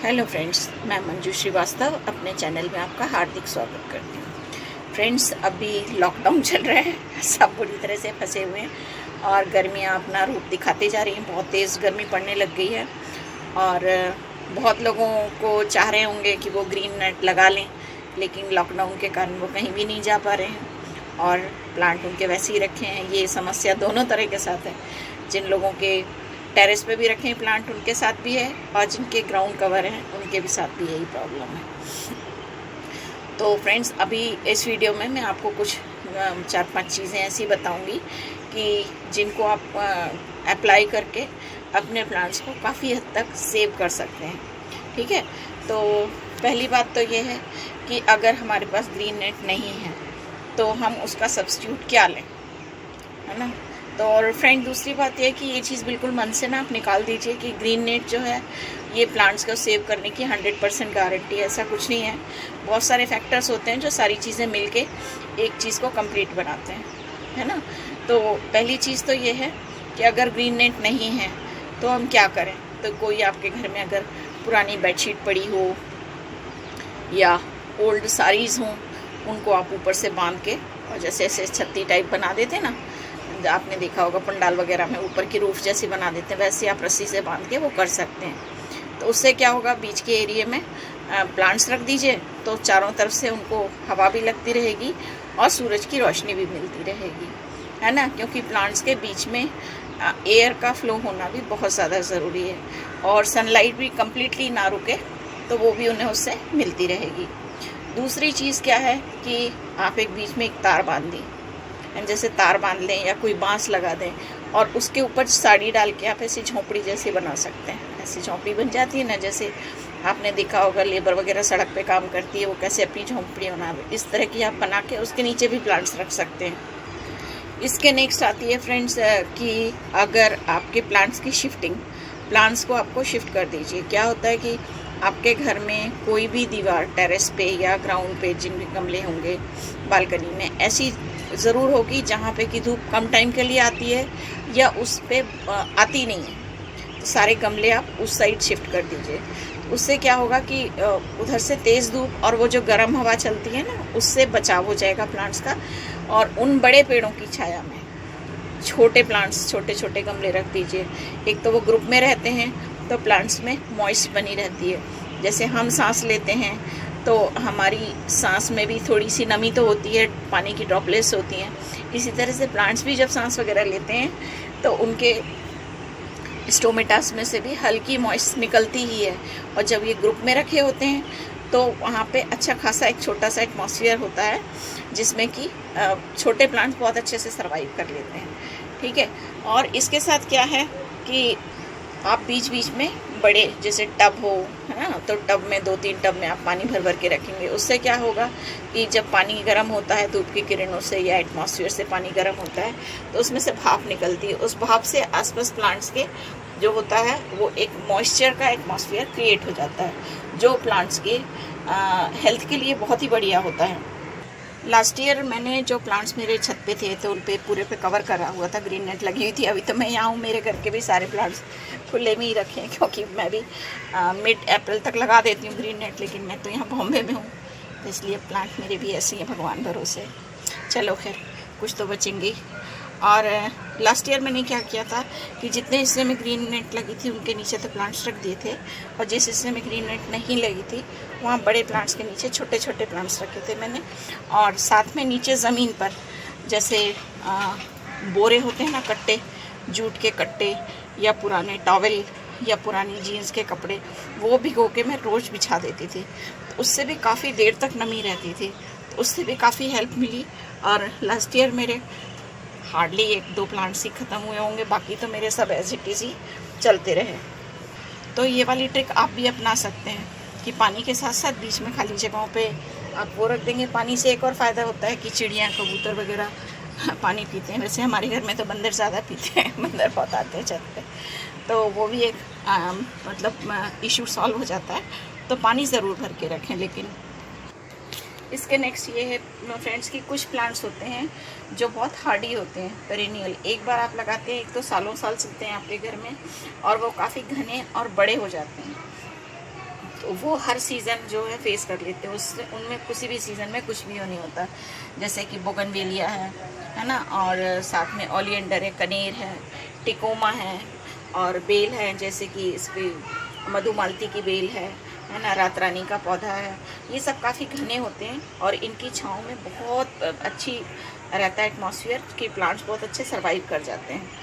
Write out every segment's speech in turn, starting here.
Hello friends, मैं मंजू श्रीवास्तव अपने channel में आपका हार्दिक स्वागत करती हूँ। फ्रेंड्स, अभी लॉकडाउन चल रहा है, सब बुरी तरह से फंसे हुए हैं और गर्मियाँ अपना रूप दिखाते जा रही हैं। बहुत तेज़ गर्मी पड़ने लग गई है और बहुत लोगों को चाह रहे होंगे कि वो ग्रीन नेट लगा लें, लेकिन लॉकडाउन के कारण वो कहीं भी नहीं जा पा रहे हैं और प्लांट उनके वैसे ही रखे हैं। ये समस्या दोनों तरह के साथ है। जिन लोगों के टेरेस पे भी रखे हैं प्लांट, उनके साथ भी है, और जिनके ग्राउंड कवर हैं उनके भी साथ भी यही प्रॉब्लम है। तो फ्रेंड्स, अभी इस वीडियो में मैं आपको कुछ 4-5 चीज़ें ऐसी बताऊंगी कि जिनको आप अप्लाई करके अपने प्लांट्स को काफ़ी हद तक सेव कर सकते हैं। ठीक है, तो पहली बात तो ये है कि अगर हमारे पास ग्रीन नेट नहीं है तो हम उसका सब्स्टिट्यूट क्या लें, है ना। तो और फ्रेंड, दूसरी बात यह है कि ये चीज़ बिल्कुल मन से ना आप निकाल दीजिए कि ग्रीन नेट जो है ये प्लांट्स को सेव करने की 100% गारंटी है। ऐसा कुछ नहीं है। बहुत सारे फैक्टर्स होते हैं जो सारी चीज़ें मिलके एक चीज़ को कंप्लीट बनाते हैं, है ना। तो पहली चीज़ तो ये है कि अगर ग्रीन नेट नहीं है तो हम क्या करें। तो कोई आपके घर में अगर पुरानी बेडशीट पड़ी हो या ओल्ड साड़ीज़ हों, उनको आप ऊपर से बांध के, और जैसे ऐसे छत्ती टाइप बना देते ना, आपने देखा होगा पंडाल वगैरह में ऊपर की रूफ जैसी बना देते हैं, वैसे आप रस्सी से बांध के वो कर सकते हैं। तो उससे क्या होगा, बीच के एरिया में प्लांट्स रख दीजिए तो चारों तरफ से उनको हवा भी लगती रहेगी और सूरज की रोशनी भी मिलती रहेगी, है ना। क्योंकि प्लांट्स के बीच में एयर का फ्लो होना भी बहुत ज़्यादा ज़रूरी है और सनलाइट भी कम्प्लीटली ना रुके तो वो भी उन्हें उससे मिलती रहेगी। दूसरी चीज़ क्या है कि आप एक बीच में एक तार बांध दी, जैसे तार बांध लें या कोई बांस लगा दें और उसके ऊपर साड़ी डाल के आप ऐसी झोंपड़ी जैसी बना सकते हैं। ऐसी झोंपड़ी बन जाती है ना, जैसे आपने देखा होगा लेबर वगैरह सड़क पे काम करती है, वो कैसे अपनी झोंपड़ी बना, इस तरह की आप बना के उसके नीचे भी प्लांट्स रख सकते हैं। इसके नेक्स्ट आती है फ्रेंड्स कि अगर आपके प्लांट्स की शिफ्टिंग, प्लांट्स को आपको शिफ्ट कर दीजिए। क्या होता है कि आपके घर में कोई भी दीवार टेरेस पे या ग्राउंड पे जिनके गमले होंगे बालकनी में, ऐसी ज़रूर होगी जहाँ पे कि धूप कम टाइम के लिए आती है या उस पे आती नहीं है। तो सारे गमले आप उस साइड शिफ्ट कर दीजिए। उससे क्या होगा कि उधर से तेज़ धूप और वो जो गर्म हवा चलती है ना, उससे बचाव हो जाएगा प्लांट्स का। और उन बड़े पेड़ों की छाया में छोटे प्लांट्स, छोटे छोटे गमले रख दीजिए। एक तो वो ग्रुप में रहते हैं तो प्लांट्स में मॉइस्ट बनी रहती है। जैसे हम सांस लेते हैं तो हमारी सांस में भी थोड़ी सी नमी तो होती है, पानी की ड्रॉपलेट्स होती हैं। इसी तरह से प्लांट्स भी जब सांस वगैरह लेते हैं तो उनके स्टोमेटास में से भी हल्की मॉइस्ट निकलती ही है। और जब ये ग्रुप में रखे होते हैं तो वहाँ पे अच्छा खासा एक छोटा सा एटमॉस्फेयर होता है जिसमें कि छोटे प्लांट्स बहुत अच्छे से सर्वाइव कर लेते हैं। ठीक है, और इसके साथ क्या है कि आप बीच बीच में बड़े जैसे टब हो, है ना, तो टब में 2-3 टब में आप पानी भर भर के रखेंगे। उससे क्या होगा कि जब पानी गर्म होता है धूप की किरणों से या एटमॉस्फेयर से पानी गर्म होता है तो उसमें से भाप निकलती है। उस भाप से आसपास प्लांट्स के जो होता है वो एक मॉइस्चर का एटमॉस्फेयर क्रिएट हो जाता है, जो प्लांट्स के हेल्थ के लिए बहुत ही बढ़िया होता है। लास्ट ईयर मैंने जो प्लांट्स मेरे छत पे थे तो उन पे पूरे पे कवर करा हुआ था, ग्रीन नेट लगी हुई थी। अभी तो मैं यहाँ हूँ, मेरे घर के भी सारे प्लांट्स खुले में ही रखे हैं क्योंकि मैं भी मिड अप्रैल तक लगा देती हूँ ग्रीन नेट, लेकिन मैं तो यहाँ बॉम्बे में हूँ तो इसलिए प्लांट मेरे भी ऐसे ही हैं, भगवान भरोसे। चलो खैर, कुछ तो बचेंगे। और लास्ट ईयर मैंने क्या किया था कि जितने हिस्से में ग्रीन नेट लगी थी उनके नीचे तो प्लांट्स रख दिए थे, और जिस हिस्से में ग्रीन नेट नहीं लगी थी वहाँ बड़े प्लांट्स के नीचे छोटे छोटे प्लांट्स रखे थे मैंने। और साथ में नीचे ज़मीन पर जैसे बोरे होते हैं ना, कट्टे, जूट के कट्टे या पुराने टॉवल या पुरानी जीन्स के कपड़े, वो भिगो के मैं रोज़ बिछा देती थी। तो उससे भी काफ़ी देर तक नमी रहती थी, तो उससे भी काफ़ी हेल्प मिली। और लास्ट ईयर मेरे हार्डली 1-2 प्लांट्स ही ख़त्म हुए होंगे, बाकी तो मेरे सब एज इट इज़ ही चलते रहे। तो ये वाली ट्रिक आप भी अपना सकते हैं कि पानी के साथ साथ बीच में खाली जगहों पे आप वो रख देंगे। पानी से एक और फ़ायदा होता है कि चिड़ियाँ, कबूतर वगैरह पानी पीते हैं। वैसे हमारे घर में तो बंदर ज़्यादा पीते हैं, बंदर बहुत आते हैं छत पे, तो वो भी एक मतलब इशू सॉल्व हो जाता है। तो पानी ज़रूर भर के रखें। लेकिन इसके नेक्स्ट ये है फ्रेंड्स कि कुछ प्लांट्स होते हैं जो बहुत हार्डी होते हैं, पेरेनियल। एक बार आप लगाते हैं, एक तो सालों साल चलते हैं आपके घर में और वो काफ़ी घने और बड़े हो जाते हैं। तो वो हर सीज़न जो है फेस कर लेते हैं, उससे उनमें किसी भी सीज़न में कुछ भी नहीं होता। जैसे कि बोगनवेलिया है ना, और साथ में ओलिएंडर है, कनेर है, टिकोमा है, और बेल है, जैसे कि इस पर मधुमालती की बेल है ना, रात रानी का पौधा है। ये सब काफ़ी घने होते हैं और इनकी छाँव में बहुत अच्छी रहता है एटमॉस्फेयर, कि प्लांट्स बहुत अच्छे सर्वाइव कर जाते हैं।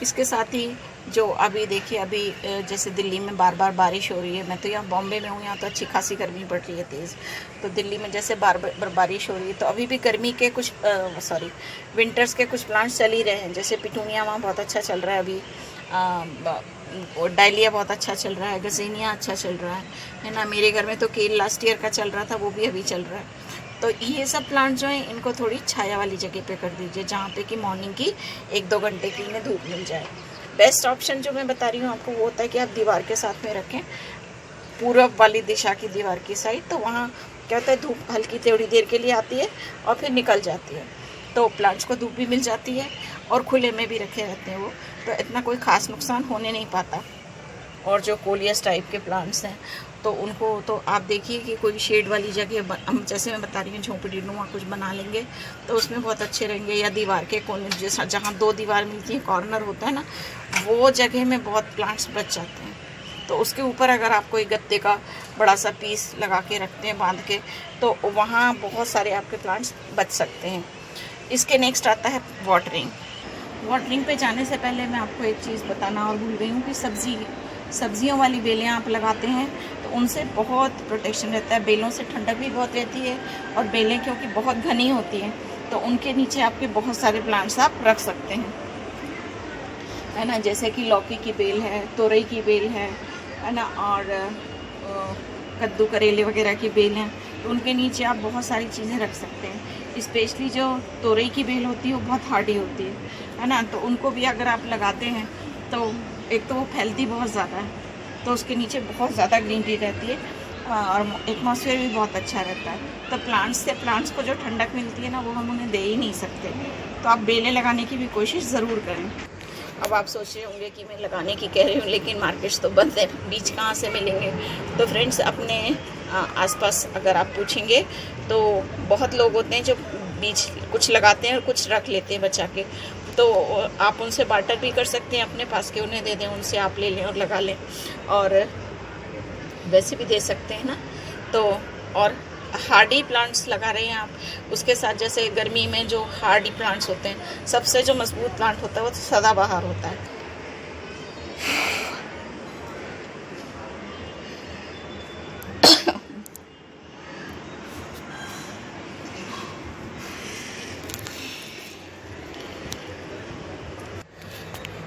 इसके साथ ही जो अभी देखिए, अभी जैसे दिल्ली में बार बार बारिश हो रही है, मैं तो यहाँ बॉम्बे में हूँ, यहाँ तो अच्छी खासी गर्मी पड़ रही है तेज़। तो दिल्ली में जैसे बार बार बारिश हो रही है, तो अभी भी गर्मी के कुछ विंटर्स के कुछ प्लांट्स चल ही रहे हैं। जैसे पिटूनिया वहाँ बहुत अच्छा चल रहा है अभी, डायलिया बहुत अच्छा चल रहा है, गज़ेनिया अच्छा चल रहा है ना। मेरे घर में तो केल लास्ट ईयर का चल रहा था, वो भी अभी चल रहा है। तो ये सब प्लांट जो हैं, इनको थोड़ी छाया वाली जगह पे कर दीजिए, जहाँ पे कि मॉर्निंग की 1-2 घंटे की इन्हें धूप मिल जाए। बेस्ट ऑप्शन जो मैं बता रही हूँ आपको, वो होता है कि आप दीवार के साथ में रखें, पूरब वाली दिशा की दीवार की साइड। तो वहाँ क्या होता है, धूप हल्की थोड़ी देर के लिए आती है और फिर निकल जाती है, तो प्लांट्स को धूप भी मिल जाती है और खुले में भी रखे रहते हैं वो, तो इतना कोई ख़ास नुकसान होने नहीं पाता। और जो कोलियस टाइप के प्लांट्स हैं, तो उनको तो आप देखिए कि कोई शेड वाली जगह, हम जैसे मैं बता रही हूँ झोंपड़ी नुमा कुछ बना लेंगे तो उसमें बहुत अच्छे रहेंगे, या दीवार के कोने जैसा जहाँ 2 दीवार मिलती है, कॉर्नर होता है ना, वो जगह में बहुत प्लांट्स बच जाते हैं। तो उसके ऊपर अगर आप कोई गत्ते का बड़ा सा पीस लगा के रखते हैं बांध के, तो वहाँ बहुत सारे आपके प्लांट्स बच सकते हैं। इसके नेक्स्ट आता है वाटरिंग। वाटरिंग पे जाने से पहले मैं आपको एक चीज़ बताना और भूल गई हूँ कि सब्जियों वाली बेलें आप लगाते हैं तो उनसे बहुत प्रोटेक्शन रहता है। बेलों से ठंडक भी बहुत रहती है, और बेलें क्योंकि बहुत घनी होती हैं, तो उनके नीचे आपके बहुत सारे प्लांट्स आप रख सकते हैं, है ना। जैसे कि लौकी की बेल है, तोरई की बेल है ना, और कद्दू करेले वगैरह की बेल हैं, तो उनके नीचे आप बहुत सारी चीज़ें रख सकते हैं। स्पेशली जो तोरई की बेल होती है वो बहुत हार्डी होती है ना, तो उनको भी अगर आप लगाते हैं तो एक तो वो फैलती बहुत ज़्यादा है, तो उसके नीचे बहुत ज़्यादा ग्रीनरी रहती है और एटमॉस्फेयर भी बहुत अच्छा रहता है। तो प्लांट्स को जो ठंडक मिलती है ना, वो हम उन्हें दे ही नहीं सकते। तो आप बेलें लगाने की भी कोशिश ज़रूर करें। अब आप सोच रहे होंगे कि मैं लगाने की कह रही हूँ, लेकिन मार्केट्स तो बंद है, बीज कहाँ से मिलेंगे। तो फ्रेंड्स, अपने आसपास अगर आप पूछेंगे तो बहुत लोग होते हैं जो बीज कुछ लगाते हैं और कुछ रख लेते हैं बचा के, तो आप उनसे बार्टर भी कर सकते हैं, अपने पास के उन्हें दे दें, उनसे आप ले लें और लगा लें, और वैसे भी दे सकते हैं ना। तो और हार्डी प्लांट्स लगा रहे हैं आप, उसके साथ जैसे गर्मी में जो हार्डी प्लांट्स होते हैं, सबसे जो मजबूत प्लांट होता है वो तो सदाबहार होता है।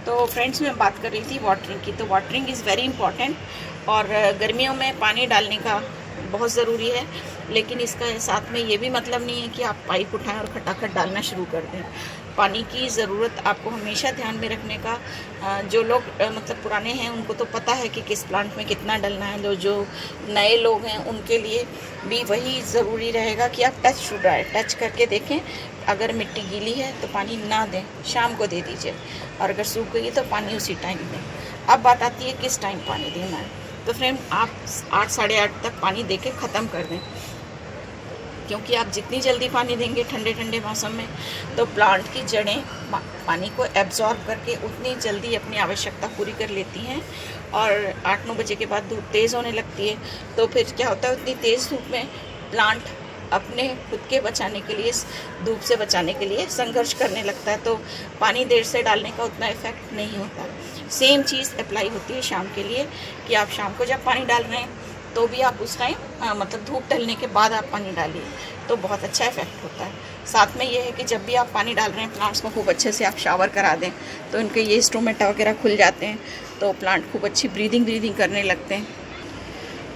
तो फ्रेंड्स, मैं बात कर रही थी वाटरिंग की। तो वाटरिंग इज़ वेरी इंपॉर्टेंट, और गर्मियों में पानी डालने का बहुत ज़रूरी है, लेकिन इसका साथ में ये भी मतलब नहीं है कि आप पाइप उठाएं और खटाखट डालना शुरू कर दें। पानी की ज़रूरत आपको हमेशा ध्यान में रखने का, जो लोग मतलब पुराने हैं उनको तो पता है कि किस प्लांट में कितना डालना है, जो नए लोग हैं उनके लिए भी वही ज़रूरी रहेगा कि आप टच करके देखें। अगर मिट्टी गीली है तो पानी ना दें, शाम को दे दीजिए, और अगर सूख गई है तो पानी उसी टाइम दें। अब बात आती है किस टाइम पानी देना है। तो फ्रेंड, आप 8 साढ़े 8 तक पानी दे के ख़त्म कर दें, क्योंकि आप जितनी जल्दी पानी देंगे ठंडे मौसम में, तो प्लांट की जड़ें पानी को एब्जॉर्ब करके उतनी जल्दी अपनी आवश्यकता पूरी कर लेती हैं। और 8-9 बजे के बाद धूप तेज़ होने लगती है, तो फिर क्या होता है, उतनी तेज़ धूप में प्लांट अपने खुद के बचाने के लिए, धूप से बचाने के लिए संघर्ष करने लगता है, तो पानी देर से डालने का उतना इफेक्ट नहीं होता। सेम चीज़ अप्लाई होती है शाम के लिए, कि आप शाम को जब पानी डाल रहे हैं तो भी आप उस टाइम मतलब धूप ढलने के बाद आप पानी डालिए, तो बहुत अच्छा इफेक्ट होता है। साथ में ये है कि जब भी आप पानी डाल रहे हैं प्लांट्स को खूब अच्छे से आप शावर करा दें, तो इनके ये स्टोमेटा वगैरह खुल जाते हैं, तो प्लांट खूब अच्छी ब्रीदिंग करने लगते हैं।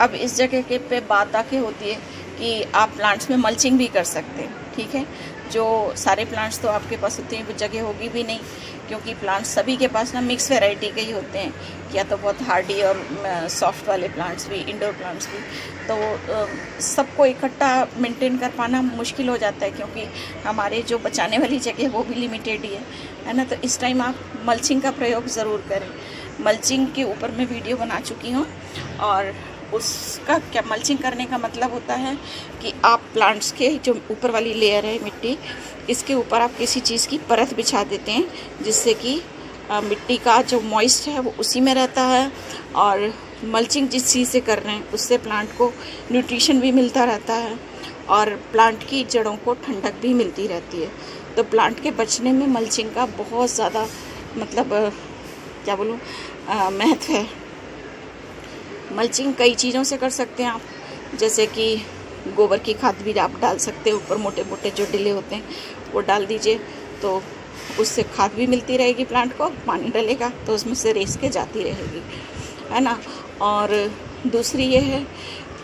अब इस जगह के पे बात आके होती है कि आप प्लांट्स में मल्चिंग भी कर सकते हैं, ठीक है। जो सारे प्लांट्स तो आपके पास उतनी जगह होगी भी नहीं, क्योंकि प्लांट्स सभी के पास ना मिक्स वैरायटी के ही होते हैं, या तो बहुत हार्डी और सॉफ्ट वाले प्लांट्स भी, इंडोर प्लांट्स भी। तो सबको इकट्ठा मेंटेन कर पाना मुश्किल हो जाता है, क्योंकि हमारे जो बचाने वाली जगह वो भी लिमिटेड ही है ना। तो इस टाइम आप मल्चिंग का प्रयोग ज़रूर करें। मल्चिंग के ऊपर मैं वीडियो बना चुकी हूँ, और उसका क्या मल्चिंग करने का मतलब होता है कि आप प्लांट्स के जो ऊपर वाली लेयर है मिट्टी, इसके ऊपर आप किसी चीज़ की परत बिछा देते हैं, जिससे कि मिट्टी का जो मॉइस्ट है वो उसी में रहता है, और मल्चिंग जिस चीज़ से कर रहे हैं उससे प्लांट को न्यूट्रिशन भी मिलता रहता है और प्लांट की जड़ों को ठंडक भी मिलती रहती है। तो प्लांट के बचने में मल्चिंग का बहुत ज़्यादा मतलब क्या बोलूँ महत्व है। मल्चिंग कई चीज़ों से कर सकते हैं आप, जैसे कि गोबर की खाद भी आप डाल सकते हैं, ऊपर मोटे मोटे जो डिले होते हैं वो डाल दीजिए, तो उससे खाद भी मिलती रहेगी प्लांट को, पानी डलेगा तो उसमें से रेस के जाती रहेगी, है ना। और दूसरी ये है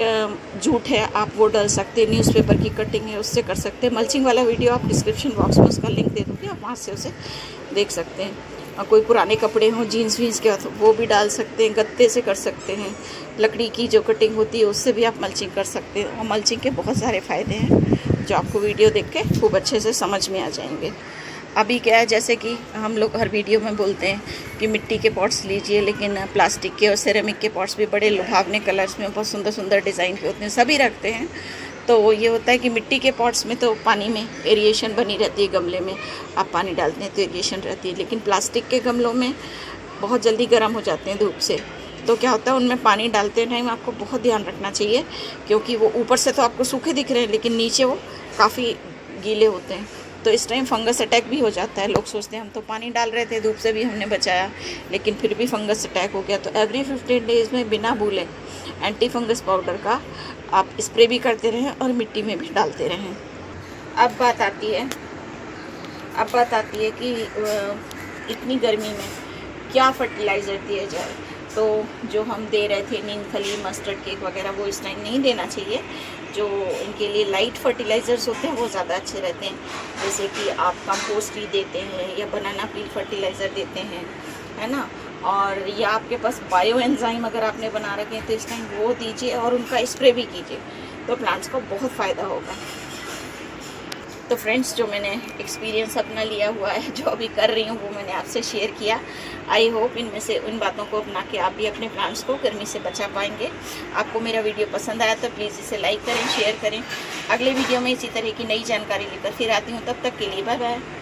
जूट है, आप वो डाल सकते हैं, न्यूज़पेपर की कटिंग है उससे कर सकते हैं। मल्चिंग वाला वीडियो आप डिस्क्रिप्शन बॉक्स में उसका लिंक दे दूँगी, आप वहाँ से उसे देख सकते हैं। और कोई पुराने कपड़े हों जीन्स वीन्स के तो वो भी डाल सकते हैं, गत्ते से कर सकते हैं, लकड़ी की जो कटिंग होती है उससे भी आप मल्चिंग कर सकते हैं। और मल्चिंग के बहुत सारे फ़ायदे हैं जो आपको वीडियो देख के खूब अच्छे से समझ में आ जाएंगे। अभी क्या है, जैसे कि हम लोग हर वीडियो में बोलते हैं कि मिट्टी के पॉट्स लीजिए, लेकिन प्लास्टिक के और सिरेमिक के पॉट्स भी बड़े लुभावने कलर्स में बहुत सुंदर सुंदर डिज़ाइन के होते हैं, सभी रखते हैं। तो ये होता है कि मिट्टी के पॉट्स में तो पानी में एरिएशन बनी रहती है, गमले में आप पानी डालते हैं तो एरिएशन रहती है, लेकिन प्लास्टिक के गमलों में बहुत जल्दी गर्म हो जाते हैं धूप से। तो क्या होता है, उनमें पानी डालते टाइम आपको बहुत ध्यान रखना चाहिए, क्योंकि वो ऊपर से तो आपको सूखे दिख रहे हैं लेकिन नीचे वो काफ़ी गीले होते हैं, तो इस टाइम फंगस अटैक भी हो जाता है। लोग सोचते हैं हम तो पानी डाल रहे थे, धूप से भी हमने बचाया, लेकिन फिर भी फंगस अटैक हो गया। तो एवरी 15 डेज़ में बिना भूले एंटी फंगस पाउडर का आप स्प्रे भी करते रहें और मिट्टी में भी डालते रहें। अब बात आती है कि इतनी गर्मी में क्या फर्टिलाइज़र दिया जाए। तो जो हम दे रहे थे नीमखली, मस्टर्ड केक वगैरह, वो इस टाइम नहीं देना चाहिए। जो इनके लिए लाइट फर्टिलाइज़र्स होते हैं वो ज़्यादा अच्छे रहते हैं, जैसे कि आप कंपोस्ट ही देते हैं या बनाना पील फर्टिलाइज़र देते हैं, है ना। और या आपके पास बायो एंजाइम अगर आपने बना रखे हैं तो इस टाइम वो दीजिए और उनका स्प्रे भी कीजिए, तो प्लांट्स को बहुत फ़ायदा होगा। तो फ्रेंड्स, जो मैंने एक्सपीरियंस अपना लिया हुआ है, जो अभी कर रही हूँ, वो मैंने आपसे शेयर किया। आई होप इनमें से उन बातों को अपना के आप भी अपने प्लांट्स को गर्मी से बचा पाएंगे। आपको मेरा वीडियो पसंद आया तो प्लीज़ इसे लाइक करें, शेयर करें। अगले वीडियो में इसी तरह की नई जानकारी लेकर फिर आती हूँ, तब तक के लिए बाय बाय।